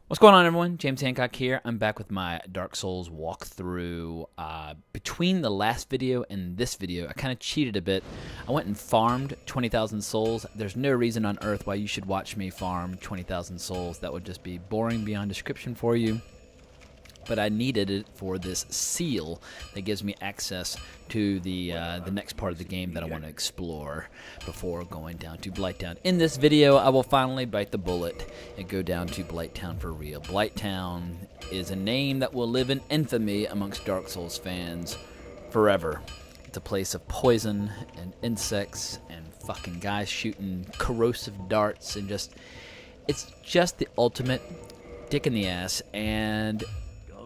What's going on, everyone? James Hancock here. I'm back with my Dark Souls walkthrough. Between the last video and this video, I kind of cheated a bit. I went and farmed 20,000 souls. There's no reason on earth why you should watch me farm 20,000 souls. That would just be boring beyond description for you. But I needed it for this seal that gives me access to the next part of the game that I want to explore before going down to Blight Town. In this video, I will finally bite the bullet and go down to Blight Town for real. Blight Town is a name that will live in infamy amongst Dark Souls fans forever. It's a place of poison and insects and fucking guys shooting corrosive darts and it's just the ultimate dick in the ass. And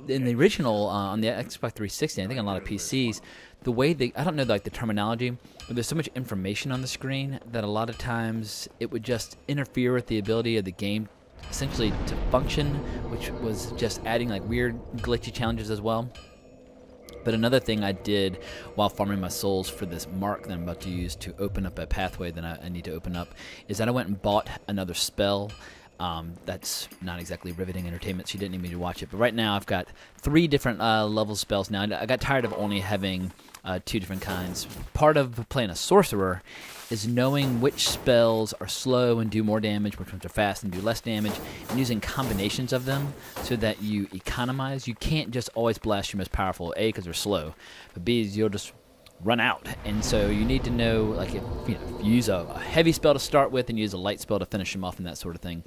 in the original, on the Xbox 360, I think on a lot of PCs, the way I don't know like the terminology, but there's so much information on the screen that a lot of times it would just interfere with the ability of the game essentially to function, which was just adding like weird glitchy challenges as well. But another thing I did while farming my souls for this mark that I'm about to use to open up a pathway that I need to open up is that I went and bought another spell. That's not exactly riveting entertainment, so you didn't need me to watch it. But right now I've got 3 different level spells now. I got tired of only having 2 different kinds. Part of playing a sorcerer is knowing which spells are slow and do more damage, which ones are fast and do less damage, and using combinations of them so that you economize. You can't just always blast your most powerful, A, because they're slow, but B, you'll just run out. And so you need to know, like, if you use a heavy spell to start with and use a light spell to finish them off and that sort of thing.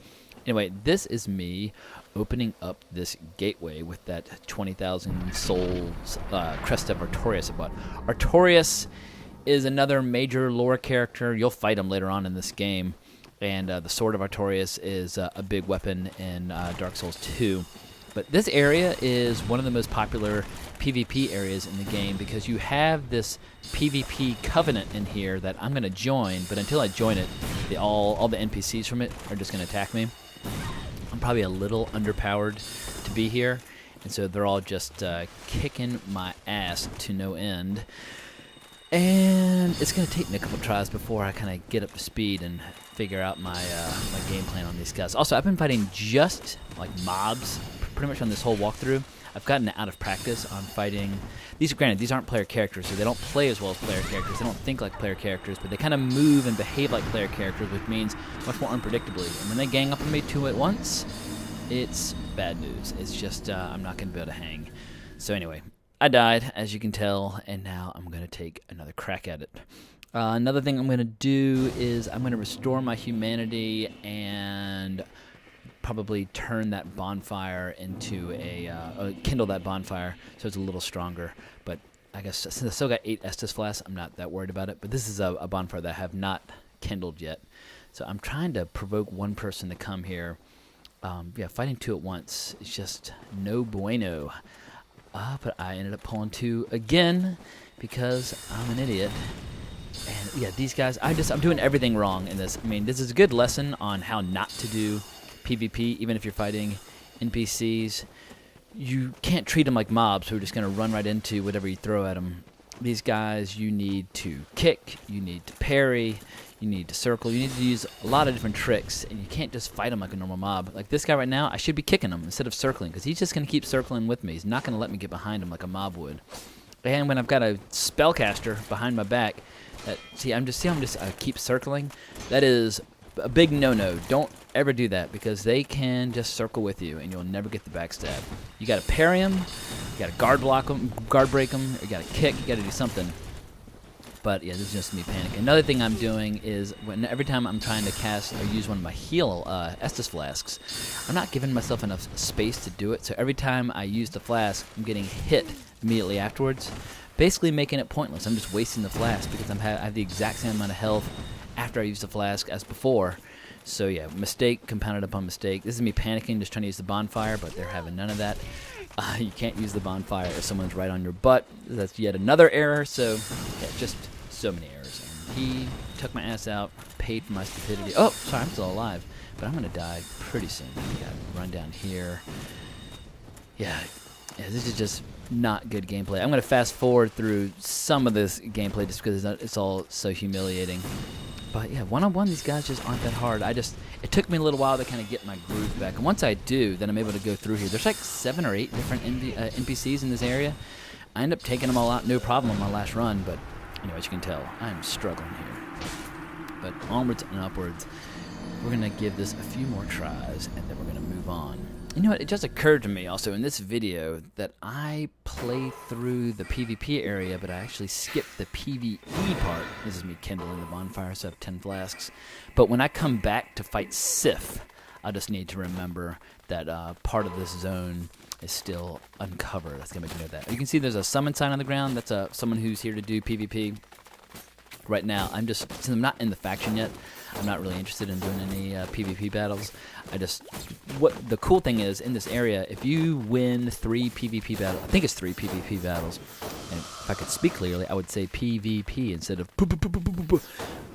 Anyway, this is me opening up this gateway with that 20,000 souls crest of Artorias I bought. Artorias is another major lore character. You'll fight him later on in this game. And the Sword of Artorias is a big weapon in Dark Souls 2. But this area is one of the most popular PvP areas in the game because you have this PvP covenant in here that I'm going to join, but until I join it, all the NPCs from it are just going to attack me. I'm probably a little underpowered to be here, and so they're all just kicking my ass to no end. And it's going to take me a couple tries before I kind of get up to speed and figure out my game plan on these guys. Also, I've been fighting just like mobs pretty much on this whole walkthrough. I've gotten out of practice on fighting. Granted, these aren't player characters, so they don't play as well as player characters. They don't think like player characters, but they kind of move and behave like player characters, which means much more unpredictably. And when they gang up on me 2 at once, it's bad news. It's just I'm not going to be able to hang. So anyway, I died, as you can tell, and now I'm going to take another crack at it. Another thing I'm going to do is I'm going to restore my humanity and probably turn that bonfire into kindle that bonfire so it's a little stronger. But I guess since I still got 8 Estus flasks, I'm not that worried about it. But this is a bonfire that I have not kindled yet. So I'm trying to provoke one person to come here. Fighting 2 at once is just no bueno. But I ended up pulling 2 again because I'm an idiot. And yeah, these guys, I'm doing everything wrong in this. I mean, this is a good lesson on how not to do PvP, even if you're fighting NPCs. You can't treat them like mobs who are just going to run right into whatever you throw at them. These guys, you need to kick, you need to parry, you need to circle, you need to use a lot of different tricks, and you can't just fight them like a normal mob. Like this guy right now, I should be kicking him instead of circling, because he's just going to keep circling with me. He's not going to let me get behind him like a mob would. And when I've got a spellcaster behind my back, I keep circling. That is a big no-no. Don't ever do that because they can just circle with you and you'll never get the backstab. You got to parry them, you got to guard break them, you got to kick, you got to do something. But yeah, this is just me panicking. Another thing I'm doing is every time I'm trying to cast or use one of my heal Estus flasks, I'm not giving myself enough space to do it. So every time I use the flask, I'm getting hit immediately afterwards, basically making it pointless. I'm just wasting the flask because I have the exact same amount of health after I use the flask as before. So yeah, mistake compounded upon mistake. This is me panicking, just trying to use the bonfire, but they're having none of that. You can't use the bonfire if someone's right on your butt. That's yet another error. So yeah, just so many errors. And he took my ass out, paid for my stupidity. Oh, sorry, I'm still alive, but I'm gonna die pretty soon. Yeah, run down here. Yeah, this is just not good gameplay. I'm gonna fast forward through some of this gameplay just because it's all so humiliating. But yeah, one-on-one, these guys just aren't that hard. It took me a little while to kind of get my groove back. And once I do, then I'm able to go through here. There's like 7 or 8 different NPCs in this area. I end up taking them all out, no problem on my last run. But you know, as you can tell, I'm struggling here. But onwards and upwards, we're gonna give this a few more tries, and then we're gonna move on. You know what? It just occurred to me also in this video that I play through the PvP area, but I actually skipped the PvE part. This is me kindling the bonfire, so I have 10 flasks. But when I come back to fight Sif, I just need to remember that part of this zone is still uncovered. That's gonna make me know that. You can see there's a summon sign on the ground. That's someone who's here to do PvP. Right now, since I'm not in the faction yet, I'm not really interested in doing any PvP battles. What the cool thing is, in this area, if you win 3 PvP battles, I think it's 3 PvP battles, and if I could speak clearly, I would say PvP instead of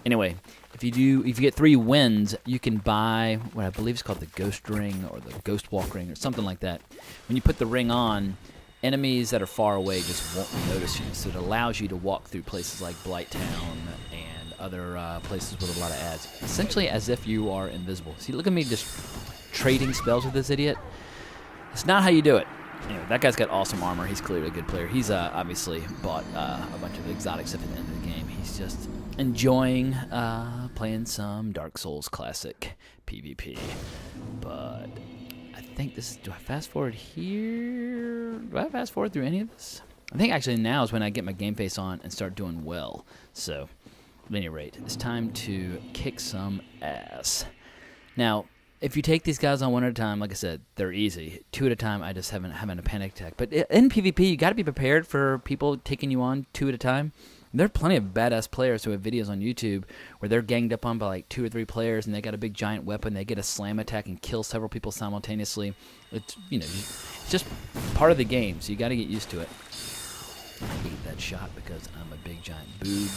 Anyway, if you get 3 wins, you can buy what I believe is called the Ghost Ring, or the Ghost Walk Ring, or something like that. When you put the ring on, enemies that are far away just won't notice you, so it allows you to walk through places like Blighttown and other places with a lot of ads, essentially as if you are invisible. See, look at me just trading spells with this idiot. It's not how you do it. Anyway, that guy's got awesome armor. He's clearly a good player. He's obviously bought a bunch of exotic stuff at the end of the game. He's just enjoying playing some Dark Souls classic PvP. But I think this is, do I fast forward here? Do I fast forward through any of this? I think actually now is when I get my game face on and start doing well. So, at any rate, it's time to kick some ass. Now, if you take these guys on one at a time, like I said, they're easy. 2 at a time, I just haven't having a panic attack. But in PvP, you got to be prepared for people taking you on 2 at a time. There are plenty of badass players who have videos on YouTube where they're ganged up on by like 2 or 3 players, and they got a big giant weapon. They get a slam attack and kill several people simultaneously. It's, you know, it's just part of the game, so you got to get used to it. I hate that shot because I'm a big giant boob.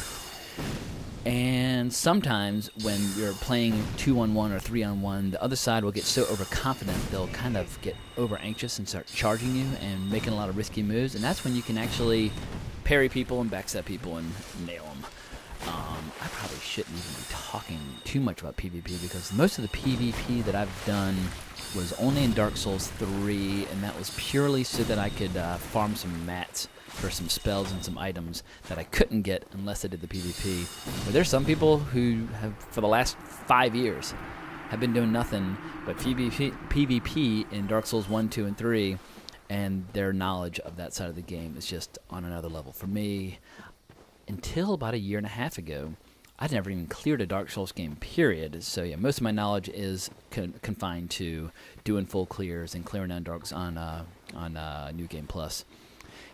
And sometimes when you're playing 2-on-1 or 3-on-1, the other side will get so overconfident they'll kind of get over anxious and start charging you and making a lot of risky moves, and that's when you can actually parry people and backstab people and nail them. I probably shouldn't even be talking too much about PvP because most of the PvP that I've done was only in Dark Souls 3, and that was purely so that I could farm some mats for some spells and some items that I couldn't get unless I did the PvP. But there's some people who have, for the last 5 years, have been doing nothing but PvP in Dark Souls 1, 2, and 3, and their knowledge of that side of the game is just on another level. For me, until about a year and a half ago, I'd never even cleared a Dark Souls game, period. So yeah, most of my knowledge is confined to doing full clears and clearing down Darks on New Game Plus.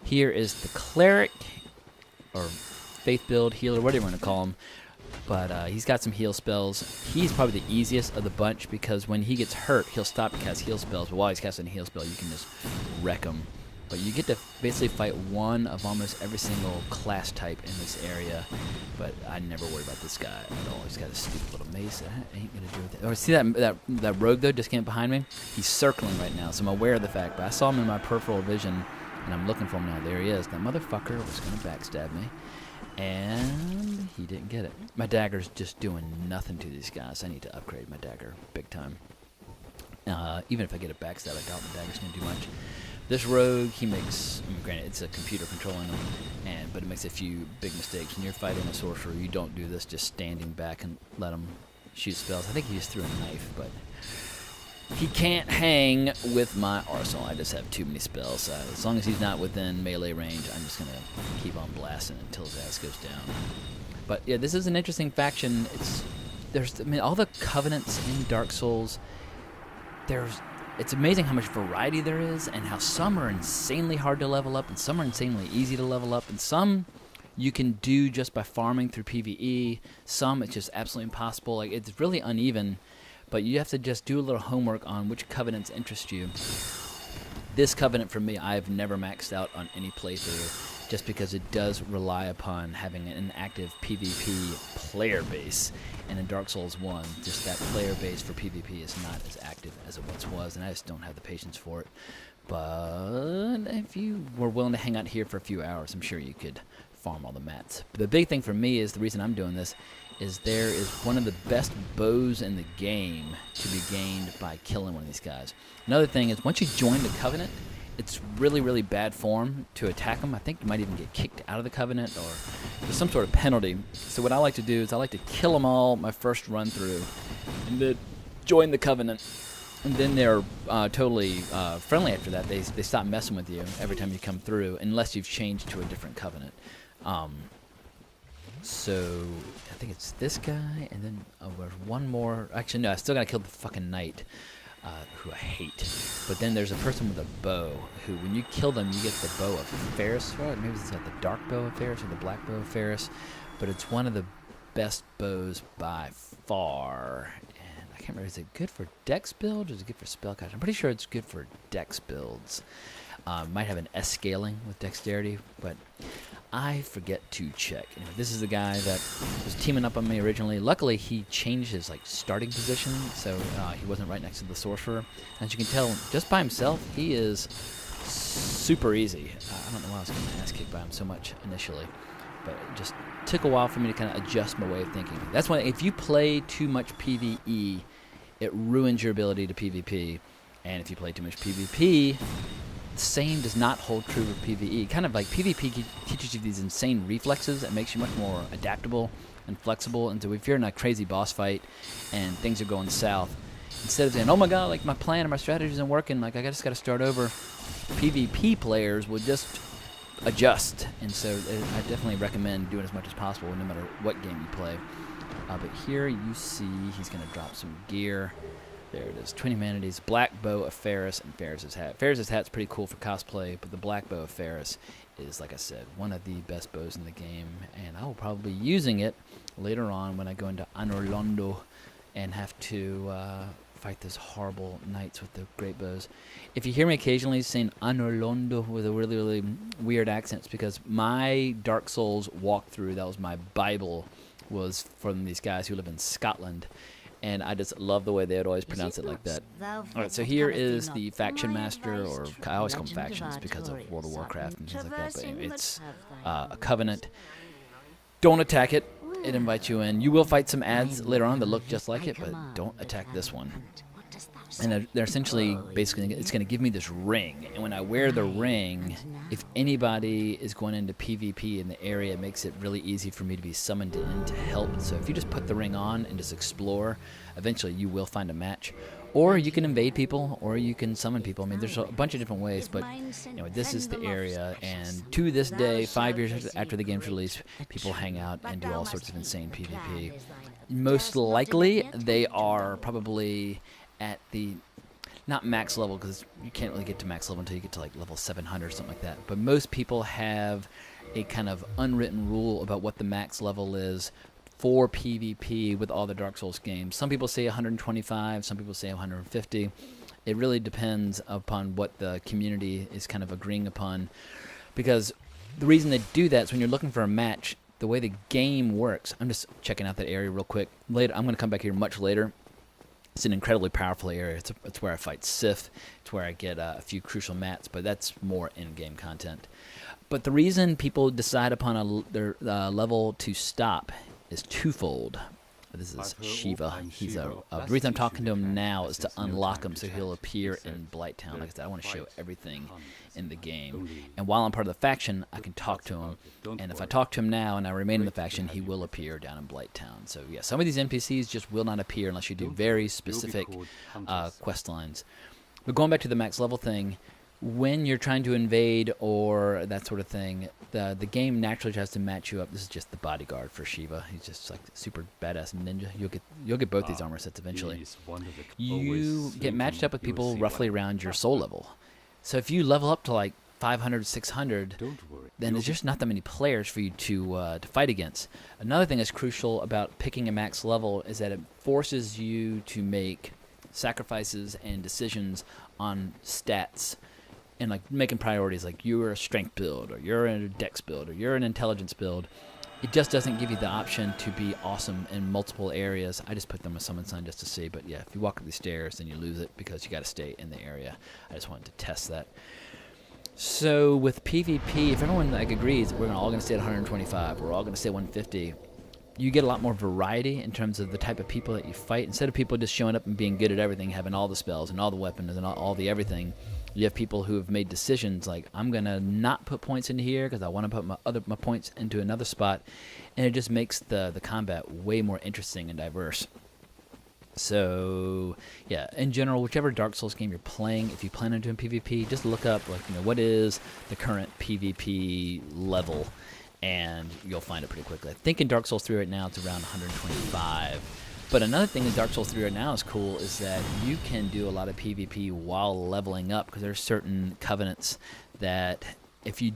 Here is the Cleric, or Faith Build, Healer, whatever you want to call him. But he's got some heal spells. He's probably the easiest of the bunch because when he gets hurt, he'll stop to cast heal spells. But while he's casting a heal spell, you can just wreck him. But you get to basically fight one of almost every single class type in this area. But I never worry about this guy at all. He's got a stupid little mace. I ain't gonna do with it. Oh, see that rogue though just came behind me? He's circling right now, so I'm aware of the fact. But I saw him in my peripheral vision, and I'm looking for him now. There he is. That motherfucker was gonna backstab me, and he didn't get it. My dagger's just doing nothing to these guys. I need to upgrade my dagger big time. Even if I get a backstab, I doubt my dagger's gonna do much. This rogue, he makes, granted, it's a computer controlling him, but it makes a few big mistakes. When you're fighting a sorcerer, you don't do this just standing back and let him shoot spells. I think he just threw a knife, but he can't hang with my arsenal. I just have too many spells. As long as he's not within melee range, I'm just going to keep on blasting until his ass goes down. But yeah, this is an interesting faction. All the covenants in Dark Souls, it's amazing how much variety there is and how some are insanely hard to level up and some are insanely easy to level up and some you can do just by farming through PvE. Some it's just absolutely impossible. Like, it's really uneven, but you have to just do a little homework on which covenants interest you. This covenant for me, I've never maxed out on any playthrough just because it does rely upon having an active PvP player base. And in Dark Souls 1, just that player base for PvP is not as active as it once was, and I just don't have the patience for it. But if you were willing to hang out here for a few hours, I'm sure you could farm all the mats. But the big thing for me is the reason I'm doing this is there is one of the best bows in the game to be gained by killing one of these guys. Another thing is once you join the Covenant, it's really, really bad form to attack them. I think you might even get kicked out of the Covenant or there's some sort of penalty. So what I like to do is I like to kill them all my first run through and then join the Covenant. And then they're totally friendly after that. They stop messing with you every time you come through unless you've changed to a different Covenant. So I think it's this guy and then there's one more. Actually, no, I still got to kill the fucking knight. Who I hate. But then there's a person with a bow who, when you kill them, you get the bow of Ferris. Or maybe it's like the dark bow of Ferris or the black bow of Ferris. But it's one of the best bows by far. And I can't remember, is it good for dex build or is it good for spellcast? I'm pretty sure it's good for dex builds. Might have an S scaling with dexterity, but I forget to check. Anyway, this is the guy that was teaming up on me originally. Luckily, he changed his starting position, so he wasn't right next to the sorcerer. As you can tell, just by himself, he is super easy. I don't know why I was getting my ass kicked by him so much initially, but it just took a while for me to kind of adjust my way of thinking. That's why if you play too much PvE, it ruins your ability to PvP, and if you play too much PvP, same does not hold true with PvE. Kind of like PvP teaches you these insane reflexes and makes you much more adaptable and flexible. And so if you're in a crazy boss fight and things are going south, instead of saying, oh my god, like my plan or my strategy isn't working, like I just got to start over, PvP players would just adjust. And so I definitely recommend doing as much as possible no matter what game you play. But here you see he's going to drop some gear. There it is, 20 Humanities, Black Bow of Ferris, and Ferris's hat. Ferris's hat's pretty cool for cosplay, but the Black Bow of Ferris is, like I said, one of the best bows in the game, and I will probably be using it later on when I go into Anorlondo and have to fight those horrible knights with the great bows. If you hear me occasionally saying Anorlondo with a really, really weird accent, it's because my Dark Souls walkthrough, that was my Bible, was from these guys who live in Scotland. And I just love the way they would always pronounce it like that. Alright, so here is the Faction Master, or I always call them factions because of World of Warcraft and things like that, but anyway, it's a Covenant. Don't attack it. It invites you in. You will fight some ads later on that look just like it, but don't attack this one. And they're essentially, basically, it's going to give me this ring. And when I wear the ring, if anybody is going into PvP in the area, it makes it really easy for me to be summoned in to help. So if you just put the ring on and just explore, eventually you will find a match. Or you can invade people, or you can summon people. I mean, there's a bunch of different ways, but this is the area. And to this day, 5 years after the game's release, people hang out and do all sorts of insane PvP. Most likely, they are probably at the, not max level, because you can't really get to max level until you get to like level 700 or something like that, but most people have a kind of unwritten rule about what the max level is for PvP with all the Dark Souls games. Some people say 125, some people say 150. It really depends upon what the community is kind of agreeing upon, because the reason they do that is when you're looking for a match, the way the game works, I'm just checking out that area real quick. Later, I'm going to come back here much later. It's an incredibly powerful area. It's where I fight Sith. It's where I get a few crucial mats, but that's more in-game content. But the reason people decide upon their level to stop is twofold. This is Shiva. He's the reason I'm talking to him now is to unlock him so he'll appear in Blight Town. Like I said, I want to show everything in the game. And while I'm part of the faction, I can talk to him. And if I talk to him now and I remain in the faction, he will appear down in Blight Town. So yeah, some of these NPCs just will not appear unless you do very specific quest lines. But going back to the max level thing, when you're trying to invade or that sort of thing, the game naturally tries to match you up. This is just the bodyguard for Shiva. He's just like super badass ninja. You'll get both these armor sets eventually. You get matched up with people roughly around your soul level. So if you level up to like 500, 600, then there's just not that many players for you to fight against. Another thing that's crucial about picking a max level is that it forces you to make sacrifices and decisions on stats. And like making priorities, like you're a strength build, or you're a dex build, or you're an intelligence build. It just doesn't give you the option to be awesome in multiple areas. I just put them a summon sign just to see, but yeah, if you walk up these stairs, then you lose it because you got to stay in the area. I just wanted to test that. So with PvP, if everyone like agrees, we're all going to stay at 125, we're all going to stay at 150. you get a lot more variety in terms of the type of people that you fight. Instead of people just showing up and being good at everything, having all the spells and all the weapons and all the everything, you have people who have made decisions like, I'm going to not put points into here because I want to put my points into another spot. And it just makes the combat way more interesting and diverse. So, yeah, in general, whichever Dark Souls game you're playing, if you plan on doing PvP, just look up, like, what is the current PvP level, and you'll find it pretty quickly. I think in Dark Souls 3 right now, it's around 125. But another thing in Dark Souls 3 right now is cool is that you can do a lot of PvP while leveling up, because there's certain covenants that if you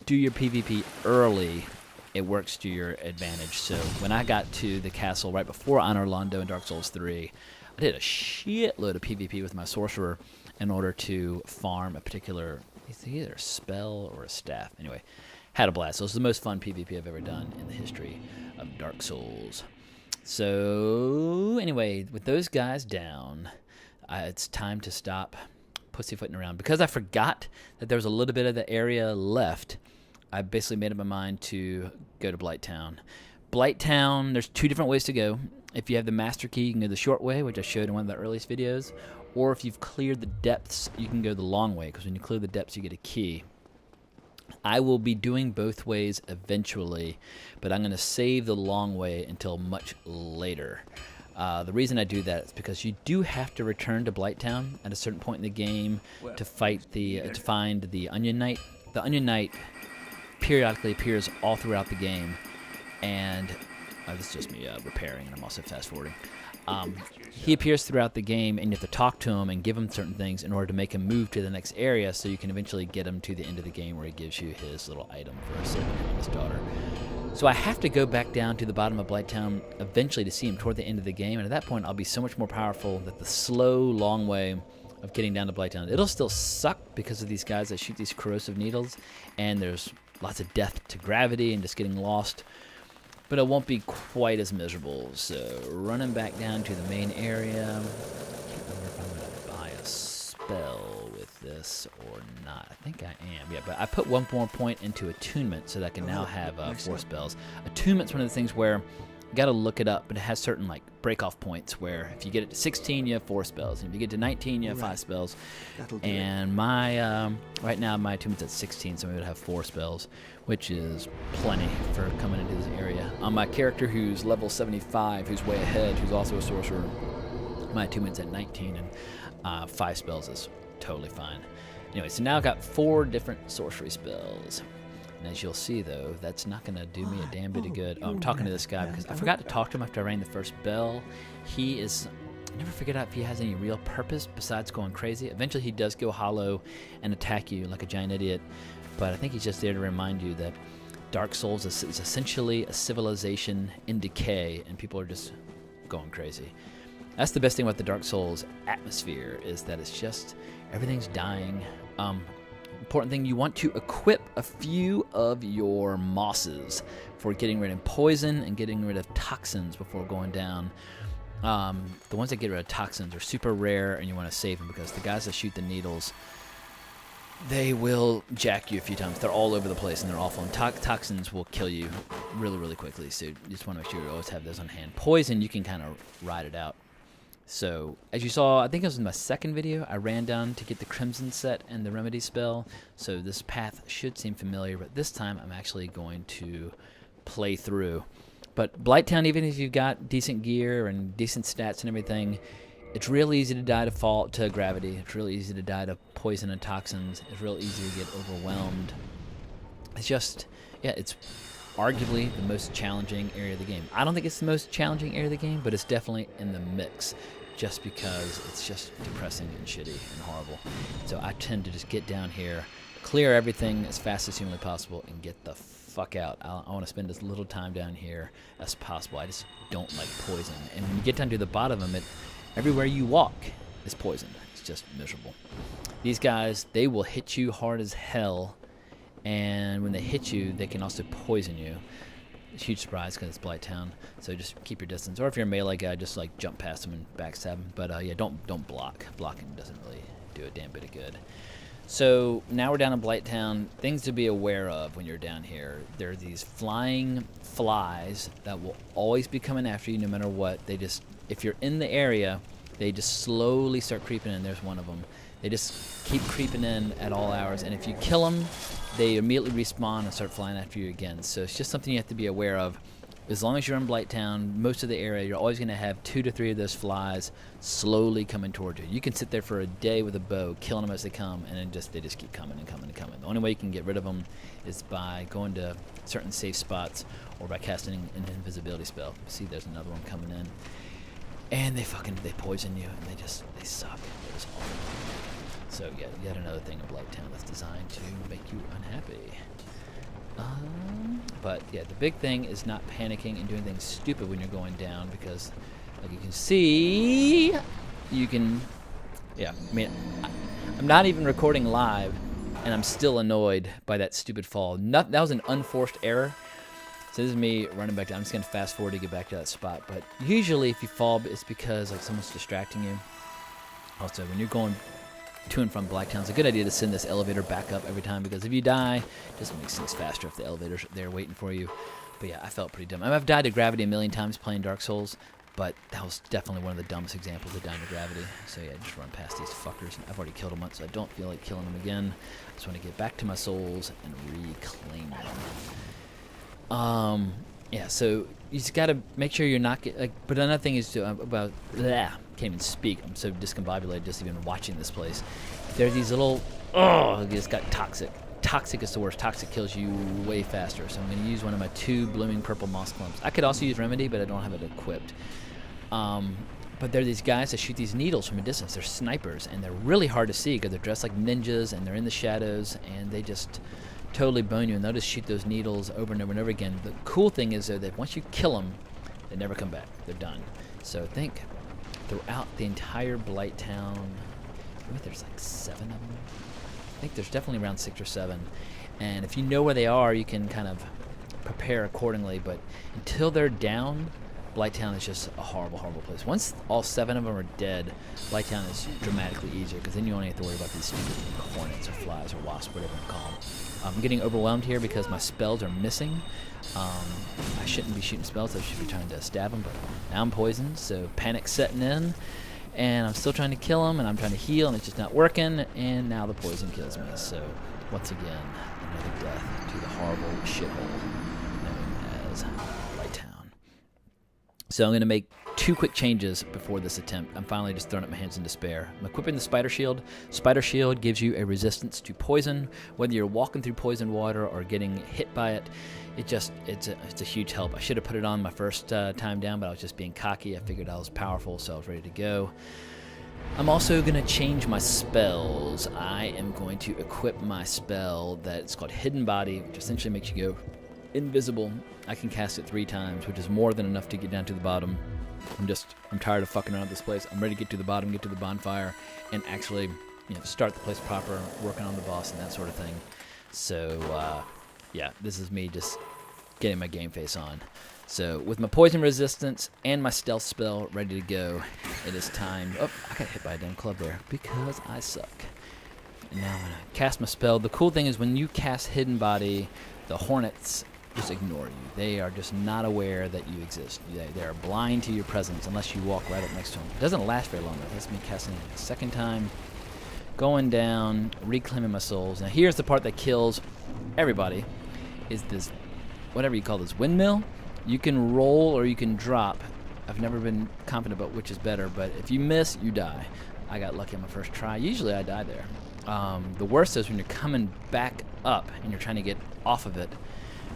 do your PvP early, it works to your advantage. So when I got to the castle right before Honor Londo in Dark Souls 3, I did a shitload of PvP with my sorcerer in order to farm a particular, it's either a spell or a staff. Anyway, had a blast. So it was the most fun PvP I've ever done in the history of Dark Souls. So anyway, with those guys down, it's time to stop pussyfooting around. Because I forgot that there was a little bit of the area left, I basically made up my mind to go to Blight Town. Blight Town, there's two different ways to go. If you have the master key, you can go the short way, which I showed in one of the earliest videos. Or if you've cleared the depths, you can go the long way, because when you clear the depths, you get a key. I will be doing both ways eventually, but I'm going to save the long way until much later. The reason I do that is because you do have to return to Blighttown at a certain point in the game to fight to find the Onion Knight. The Onion Knight periodically appears all throughout the game, and this is just me repairing, and I'm also fast forwarding. He appears throughout the game, and you have to talk to him and give him certain things in order to make him move to the next area, so you can eventually get him to the end of the game where he gives you his little item for saving him and his daughter. So I have to go back down to the bottom of Blighttown eventually to see him toward the end of the game, and at that point I'll be so much more powerful that the slow, long way of getting down to Blighttown, it'll still suck because of these guys that shoot these corrosive needles, and there's lots of death to gravity and just getting lost, but it won't be quite as miserable. So running back down to the main area. I can't remember if I'm going to buy a spell with this or not. I think I am. Yeah, but I put one more point into attunement so that I can now have 4 spells. Attunement's one of the things where you got to look it up, but it has certain like break-off points where if you get it to 16, you have 4 spells, and if you get to 19, you have 5 spells. And my right now my attunement's at 16, so I'm going to have 4 spells, which is plenty for coming into this area. On my character who's level 75, who's way ahead, who's also a sorcerer, my attunement's at 19, and 5 spells is totally fine. Anyway, so now I've got 4 different sorcery spells. And as you'll see, though, that's not going to do me a damn bit of good. I'm talking to this guy because I forgot to talk to him after I rang the first bell. He is... I never figured out if he has any real purpose besides going crazy. Eventually, he does go hollow and attack you like a giant idiot. But I think he's just there to remind you that Dark Souls is essentially a civilization in decay, and people are just going crazy. That's the best thing about the Dark Souls atmosphere, is that it's just... everything's dying. Important thing, you want to equip a few of your mosses for getting rid of poison and getting rid of toxins before going down. The ones that get rid of toxins are super rare, and you want to save them because the guys that shoot the needles, they will jack you a few times. They're all over the place and they're awful, and toxins will kill you really, really quickly, so you just want to make sure you always have those on hand. Poison, you can kind of ride it out. So, as you saw, I think it was in my second video, I ran down to get the Crimson set and the Remedy spell, so this path should seem familiar, but this time I'm actually going to play through. But Blighttown, even if you've got decent gear and decent stats and everything, it's real easy to die to gravity, it's real easy to die to poison and toxins, it's real easy to get overwhelmed. It's just, yeah, it's arguably the most challenging area of the game. I don't think it's the most challenging area of the game, but it's definitely in the mix, just because it's just depressing and shitty and horrible. So I tend to just get down here, clear everything as fast as humanly possible, and get the fuck out. I want to spend as little time down here as possible. I just don't like poison. And when you get down to the bottom of it, everywhere you walk is poison. It's just miserable. These guys, they will hit you hard as hell, and when they hit you, they can also poison you. It's a huge surprise because it's Blighttown, so just keep your distance. Or if you're a melee guy, just like jump past them and backstab them. But yeah, don't block. Blocking doesn't really do a damn bit of good. So now we're down in Blight Town. Things to be aware of when you're down here. There are these flying flies that will always be coming after you no matter what. They just, if you're in the area, they just slowly start creeping in. There's one of them. They just keep creeping in at all hours. And if you kill them, they immediately respawn and start flying after you again. So it's just something you have to be aware of. As long as you're in Blighttown, most of the area, you're always going to have 2 to 3 of those flies slowly coming towards you. You can sit there for a day with a bow, killing them as they come, and then they just keep coming and coming and coming. The only way you can get rid of them is by going to certain safe spots or by casting an invisibility spell. See, there's another one coming in, and they poison you, and they suck. It's awful. So yeah, yet another thing in Blighttown that's designed to make you unhappy. But yeah, the big thing is not panicking and doing things stupid when you're going down, because like you can see, I mean, I'm not even recording live and I'm still annoyed by that stupid fall. That was an unforced error. So this is me running back down. I'm just gonna fast forward to get back to that spot. But usually if you fall, it's because like someone's distracting you. Also, when you're going to and from Blacktown, it's a good idea to send this elevator back up every time, because if you die, it just makes things faster if the elevator's there waiting for you. But yeah, I felt pretty dumb. I mean, I've died to gravity a million times playing Dark Souls, but that was definitely one of the dumbest examples of dying to gravity. So yeah, just run past these fuckers. I've already killed them once, so I don't feel like killing them again. I just want to get back to my souls and reclaim them. Yeah, so you just got to make sure you're not but another thing is can't even speak. I'm so discombobulated just even watching this place. There are these little, it's got toxic. Toxic is the worst. Toxic kills you way faster. So I'm going to use one of my 2 blooming purple moss clumps. I could also use remedy, but I don't have it equipped. But there are these guys that shoot these needles from a distance. They're snipers, and they're really hard to see because they're dressed like ninjas and they're in the shadows, and they just totally bone you, and they'll just shoot those needles over and over and over again. The cool thing is though that once you kill them, they never come back. They're done. So think throughout the entire Blight Town, maybe there's like 7 of them. I think there's definitely around 6 or 7. And if you know where they are, you can kind of prepare accordingly. But until they're down, Blight Town is just a horrible, horrible place. Once all 7 of them are dead, Blight Town is dramatically easier, because then you only have to worry about these stupid hornets or flies or wasps, whatever you call them. I'm getting overwhelmed here because my spells are missing. I shouldn't be shooting spells. I should be trying to stab them, but now I'm poisoned, so panic's setting in, and I'm still trying to kill them, and I'm trying to heal, and it's just not working, and now the poison kills me. So once again, another death to the horrible shithole known as Blight Town. So I'm going to make 2 quick changes before this attempt. I'm finally just throwing up my hands in despair. I'm equipping the Spider Shield. Spider Shield gives you a resistance to poison. Whether you're walking through poisoned water or getting hit by it, it's a huge help. I should have put it on my first time down, but I was just being cocky. I figured I was powerful, so I was ready to go. I'm also going to change my spells. I am going to equip my spell that's called Hidden Body, which essentially makes you go invisible. I can cast it 3 times, which is more than enough to get down to the bottom. I'm tired of fucking around this place. I'm ready to get to the bottom, get to the bonfire, and actually, start the place proper, working on the boss and that sort of thing. So, yeah, this is me just getting my game face on. So, with my poison resistance and my stealth spell ready to go, it is time. Oh, I got hit by a damn club there because I suck. And now I'm gonna cast my spell. The cool thing is when you cast Hidden Body, the hornets just ignore you. They are just not aware that you exist. They are blind to your presence unless you walk right up next to them. It doesn't last very long. That's me casting it a second time, going down, reclaiming my souls. Now here's the part that kills everybody, is this, whatever you call this, windmill. You can roll or you can drop. I've never been confident about which is better, but if you miss, you die. I got lucky on my first try. Usually I die there. The worst is when you're coming back up and you're trying to get off of it.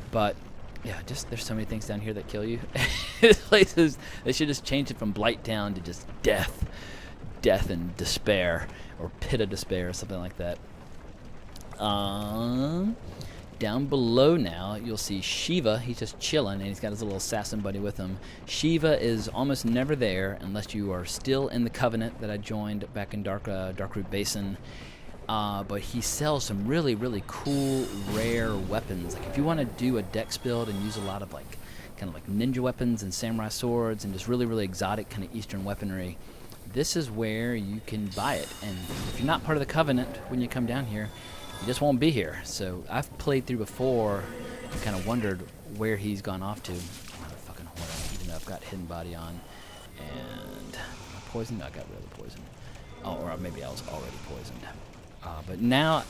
But yeah, just there's so many things down here that kill you. This place is, they should just change it from Blight Town to just death and despair, or pit of despair, or something like that. Down below now, you'll see Shiva. He's just chilling, and he's got his little assassin buddy with him. Shiva is almost never there unless you are still in the Covenant that I joined back in Darkroot Basin. But he sells some really, really cool, rare weapons. Like if you want to do a dex build and use a lot of kind of like ninja weapons and samurai swords and just really, really exotic kind of Eastern weaponry, this is where you can buy it. And if you're not part of the Covenant when you come down here, you just won't be here. So I've played through before and kind of wondered where he's gone off to. Another fucking horn, even though I've got hidden body on. And poison? I got rid of the poison. Oh, or maybe I was already poisoned. But now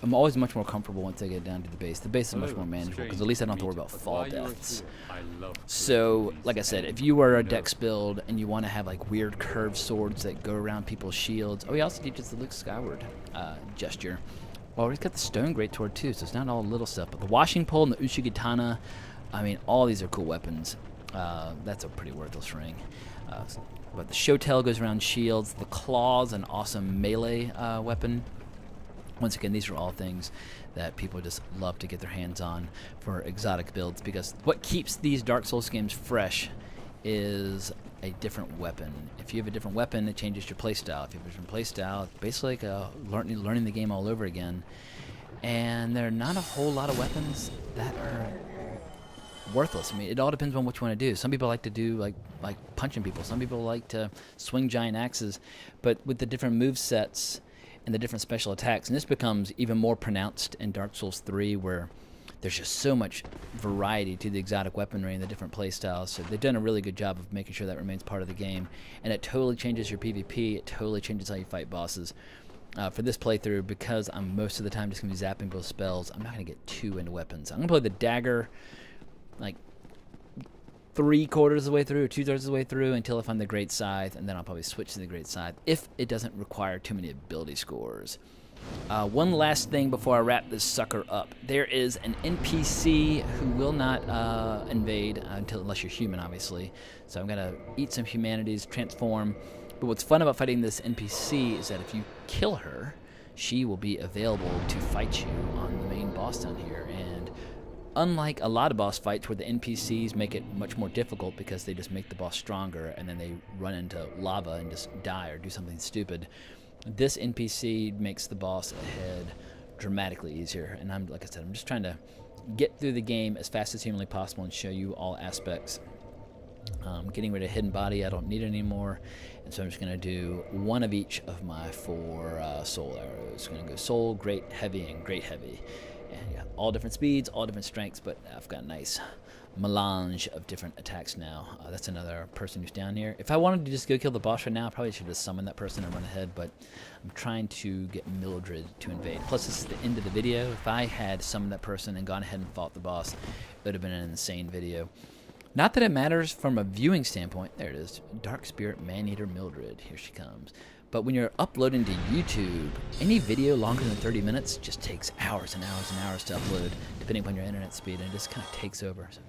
I'm always much more comfortable once I get down to the base. The base is much more manageable because at least I don't have to worry about fall deaths. So, like I said, if you were a dex build and you want to have like weird curved swords that go around people's shields, oh, he also teaches the Luke Skyward gesture. Well, he's got the stone greatsword too, so it's not all little stuff. But the washing pole and the Ushigitana, I mean, all these are cool weapons. That's a pretty worthless ring. But the show tail goes around shields. The claw's an awesome melee weapon. Once again, these are all things that people just love to get their hands on for exotic builds, because what keeps these Dark Souls games fresh is a different weapon. If you have a different weapon, it changes your playstyle. If you have a different playstyle, it's basically like learning the game all over again. And there are not a whole lot of weapons that are worthless. I mean, it all depends on what you want to do. Some people like to do like punching people. Some people like to swing giant axes. But with the different move sets and the different special attacks, and this becomes even more pronounced in Dark Souls 3, where there's just so much variety to the exotic weaponry and the different playstyles. So they've done a really good job of making sure that remains part of the game. And it totally changes your PvP. It totally changes how you fight bosses. For this playthrough, because I'm most of the time just going to be zapping both spells, I'm not going to get too into weapons. I'm going to play the dagger like 3/4 of the way through or 2/3 of the way through until I find the Great Scythe, and then I'll probably switch to the Great Scythe if it doesn't require too many ability scores. One last thing before I wrap this sucker up. There is an NPC who will not invade unless you're human, obviously. So I'm going to eat some humanities, transform. But what's fun about fighting this NPC is that if you kill her, she will be available to fight you on the main boss down here. And unlike a lot of boss fights where the NPCs make it much more difficult because they just make the boss stronger and then they run into lava and just die or do something stupid, this NPC makes the boss ahead dramatically easier. And like I said, I'm just trying to get through the game as fast as humanly possible and show you all aspects. Getting rid of hidden body, I don't need it anymore, and so I'm just going to do one of each of my 4 soul arrows. I'm going to go soul, great, heavy, and great heavy. And yeah, all different speeds, all different strengths, but I've got a nice melange of different attacks now. That's another person who's down here. If I wanted to just go kill the boss right now, I probably should have summoned that person and run ahead, but I'm trying to get Mildred to invade. Plus, this is the end of the video. If I had summoned that person and gone ahead and fought the boss, it would have been an insane video. Not that it matters from a viewing standpoint. There it is. Dark Spirit Maneater Mildred. Here she comes. But when you're uploading to YouTube, any video longer than 30 minutes just takes hours and hours and hours to upload, depending upon your internet speed, and it just kind of takes over. So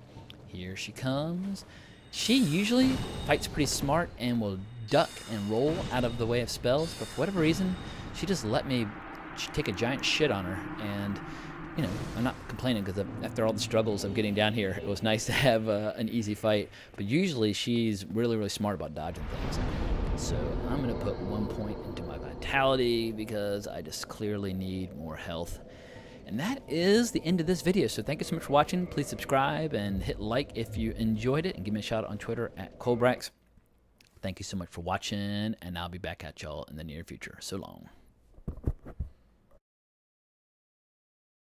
here she comes. She usually fights pretty smart and will duck and roll out of the way of spells, but for whatever reason, she just let me take a giant shit on her. And you know, I'm not complaining, because after all the struggles of getting down here, it was nice to have an easy fight. But usually she's really, really smart about dodging things. So I'm going to put 1 point into my vitality because I just clearly need more health. And that is the end of this video. So thank you so much for watching. Please subscribe and hit like if you enjoyed it. And give me a shout out on Twitter at Colbrax. Thank you so much for watching. And I'll be back at y'all in the near future. So long.